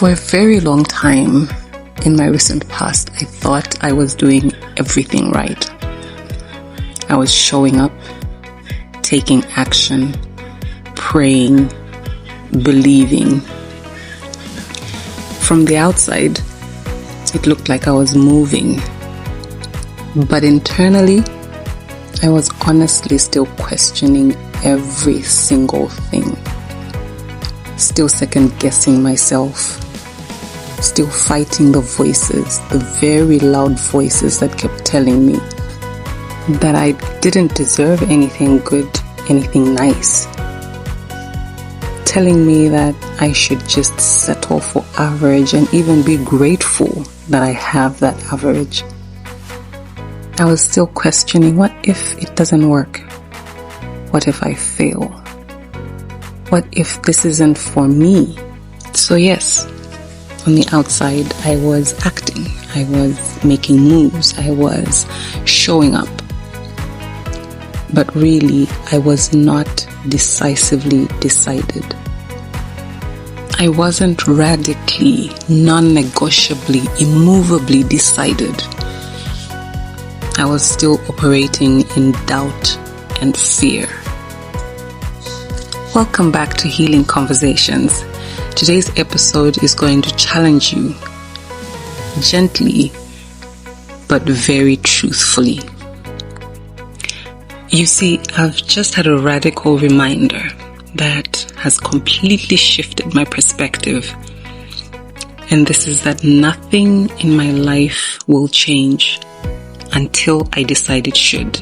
For a very long time in my recent past, I thought I was doing everything right. I was showing up, taking action, praying, believing. From the outside, it looked like I was moving. But internally, I was honestly still questioning every single thing. Still second-guessing myself. Still fighting the voices, the very loud voices that kept telling me that I didn't deserve anything good, anything nice. Telling me that I should just settle for average and even be grateful that I have that average. I was still questioning, what if it doesn't work? What if I fail? What if this isn't for me? So yes, on the outside, I was acting. I was making moves. I was showing up. But really, I was not decisively decided. I wasn't radically, non-negotiably, immovably decided. I was still operating in doubt and fear. Welcome back to Healing Conversations. Today's episode is going to challenge you gently, but very truthfully. You see, I've just had a radical reminder that has completely shifted my perspective. And this is that nothing in my life will change until I decide it should.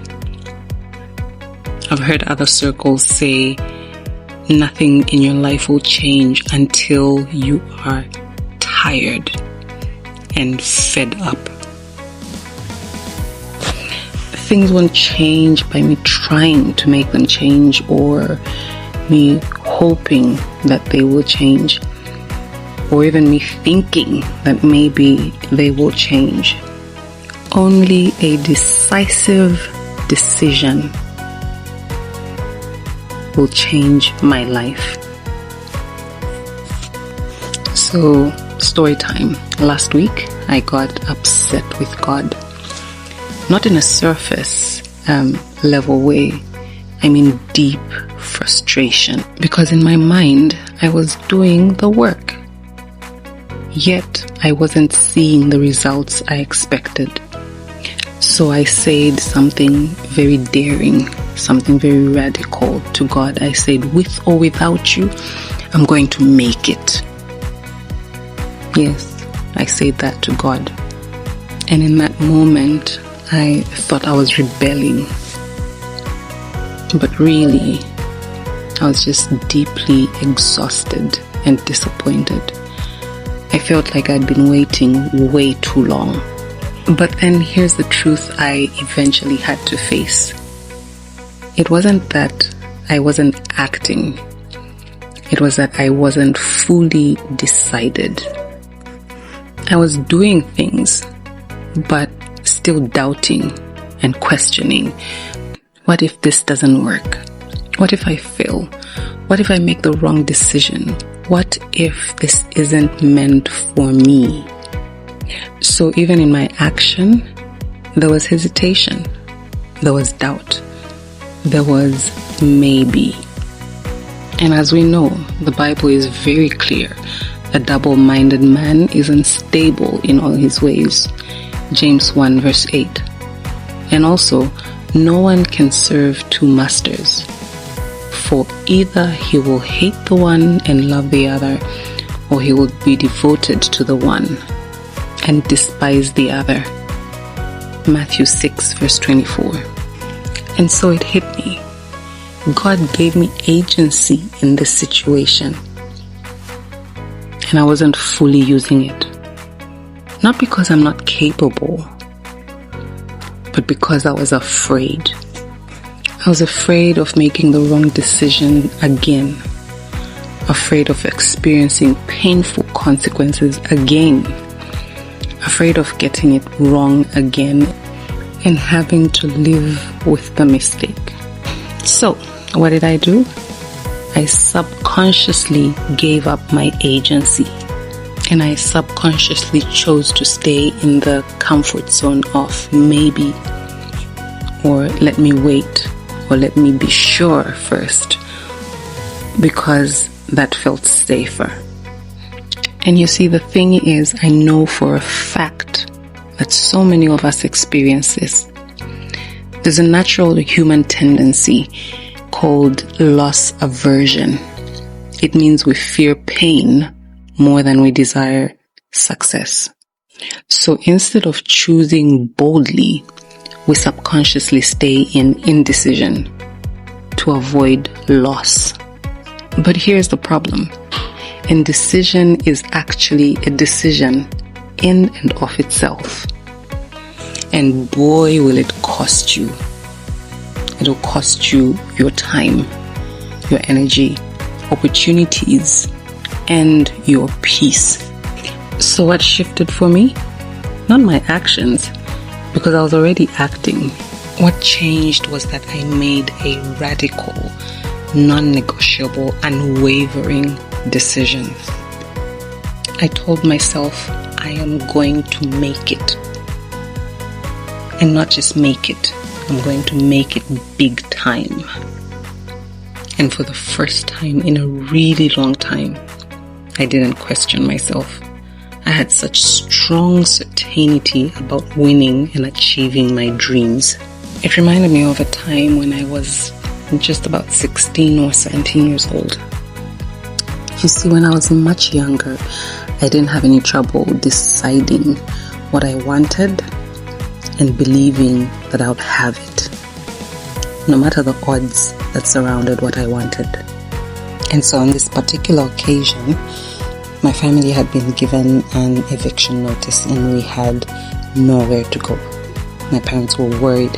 I've heard other circles say nothing in your life will change until you are tired and fed up. Things won't change by me trying to make them change or me hoping that they will change, or even me thinking that maybe they will change. Only a decisive decision will change my life. So, story time. Last week, I got upset with God. Not in a surface level way. I mean deep frustration. Because in my mind, I was doing the work. Yet, I wasn't seeing the results I expected. So I said something very daring, something very radical to God. I said, with or without you, I'm going to make it. Yes, I said that to God. And in that moment, I thought I was rebelling. But really, I was just deeply exhausted and disappointed. I felt like I'd been waiting way too long. But then here's the truth I eventually had to face. It wasn't that I wasn't acting. It was that I wasn't fully decided. I was doing things, but still doubting and questioning. What if this doesn't work? What if I fail? What if I make the wrong decision? What if this isn't meant for me? So even in my action, there was hesitation, there was doubt, there was maybe. And as we know, the Bible is very clear. A double-minded man is unstable in all his ways. James 1 verse 8. And also, no one can serve two masters. For either he will hate the one and love the other, or he will be devoted to the one and despise the other. Matthew 6 verse 24. And so it hit me. God gave me agency in this situation. And I wasn't fully using it. Not because I'm not capable, but because I was afraid. I was afraid of making the wrong decision again. Afraid of experiencing painful consequences again. Afraid of getting it wrong again and having to live with the mistake. So, what did I do? I subconsciously gave up my agency and I subconsciously chose to stay in the comfort zone of maybe, or let me wait, or let me be sure first, because that felt safer. And you see, the thing is, I know for a fact that so many of us experience this. There's a natural human tendency called loss aversion. It means we fear pain more than we desire success. So instead of choosing boldly, we subconsciously stay in indecision to avoid loss. But here's the problem. Indecision is actually a decision in and of itself. And boy, will it cost you. It'll cost you your time, your energy, opportunities, and your peace. So what shifted for me? Not my actions, because I was already acting. What changed was that I made a radical, non-negotiable, unwavering decision. I told myself I am going to make it. And not just make it, I'm going to make it big time. And for the first time in a really long time, I didn't question myself. I had such strong certainty about winning and achieving my dreams. It reminded me of a time when I was just about 16 or 17 years old. You see, when I was much younger, I didn't have any trouble deciding what I wanted and believing that I would have it, no matter the odds that surrounded what I wanted. And so on this particular occasion, my family had been given an eviction notice and we had nowhere to go. My parents were worried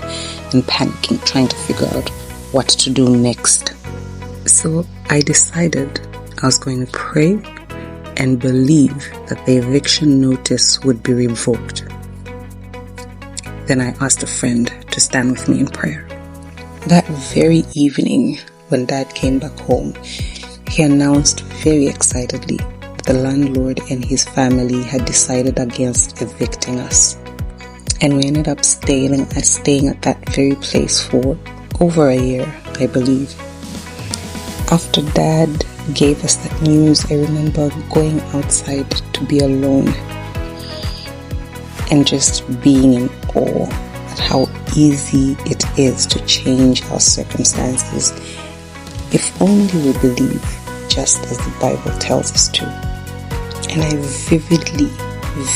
and panicking, trying to figure out what to do next. So I decided I was going to pray and believe that the eviction notice would be revoked. Then I asked a friend to stand with me in prayer. That very evening, when Dad came back home, he announced very excitedly that the landlord and his family had decided against evicting us. And we ended up staying at that very place for over a year, I believe. After Dad gave us that news, I remember going outside to be alone and just being in awe at how easy it is to change our circumstances if only we believe just as the Bible tells us to. And I vividly,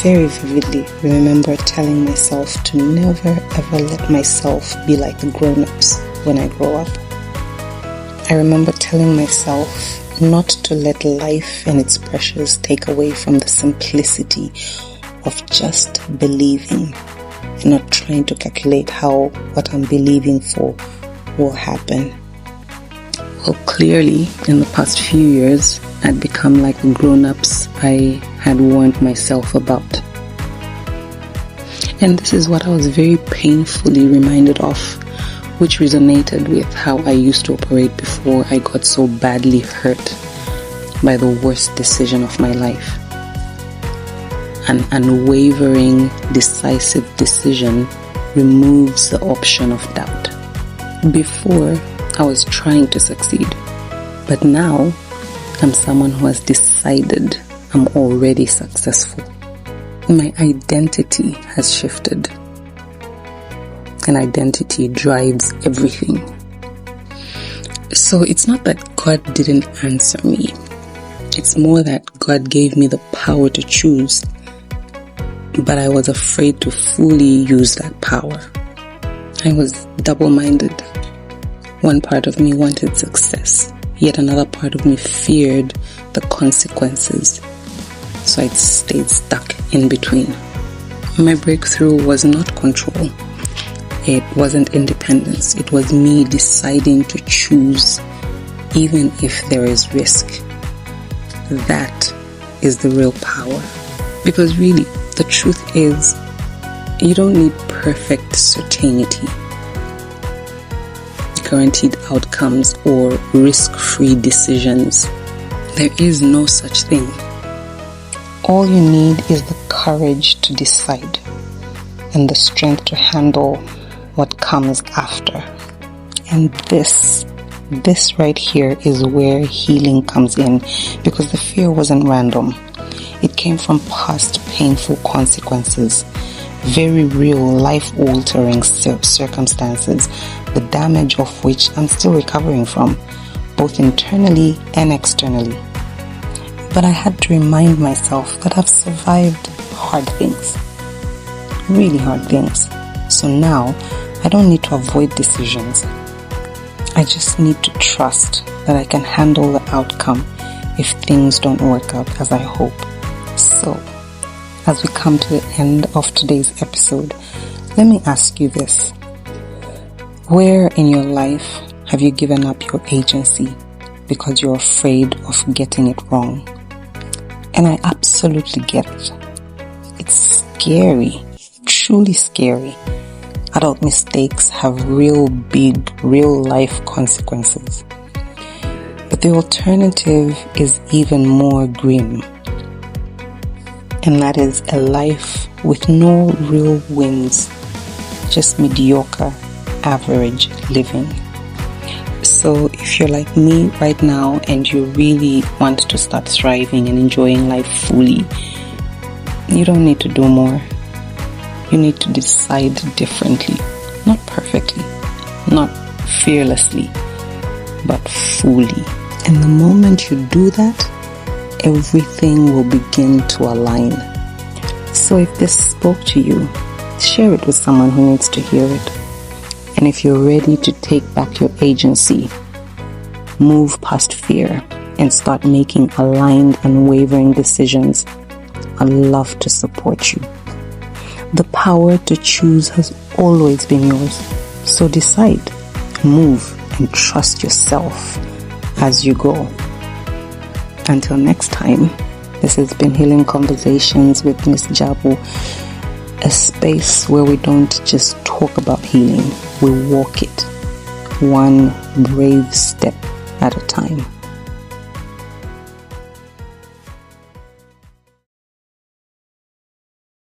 very vividly remember telling myself to never ever let myself be like the grown-ups when I grow up. I remember telling myself not to let life and its pressures take away from the simplicity of just believing and not trying to calculate how what I'm believing for will happen. Well, clearly, in the past few years, I'd become like the grown-ups I had warned myself about. And this is what I was very painfully reminded of, which resonated with how I used to operate before I got so badly hurt by the worst decision of my life. An unwavering, decisive decision removes the option of doubt. Before, I was trying to succeed, but now I'm someone who has decided I'm already successful. My identity has shifted, and identity drives everything. So it's not that God didn't answer me. It's more that God gave me the power to choose, but I was afraid to fully use that power. I was double-minded. One part of me wanted success, yet another part of me feared the consequences. So I stayed stuck in between. My breakthrough was not control. It wasn't independence. It was me deciding to choose, even if there is risk. That is the real power. Because really, the truth is, you don't need perfect certainty, guaranteed outcomes, or risk-free decisions. There is no such thing. All you need is the courage to decide and the strength to handle what comes after. And this right here is where healing comes in, because the fear wasn't random. It came from past painful consequences, very real life-altering circumstances, the damage of which I'm still recovering from, both internally and externally. But I had to remind myself that I've survived hard things, really hard things. So now I don't need to avoid decisions. I just need to trust that I can handle the outcome if things don't work out as I hope. So, as we come to the end of today's episode, let me ask you this. Where in your life have you given up your agency because you're afraid of getting it wrong? And I absolutely get it. It's scary, truly scary. Adult mistakes have real big, real life consequences. But the alternative is even more grim. And that is a life with no real wins, just mediocre, average living. So if you're like me right now and you really want to start thriving and enjoying life fully, you don't need to do more. You need to decide differently, not perfectly, not fearlessly, but fully. And the moment you do that, everything will begin to align. So if this spoke to you, share it with someone who needs to hear it. And if you're ready to take back your agency, move past fear, and start making aligned and wavering decisions, I'd love to support you. The power to choose has always been yours. So decide, move, and trust yourself as you go. Until next time, this has been Healing Conversations with Miss Jabu, a space where we don't just talk about healing, we walk it, one brave step at a time.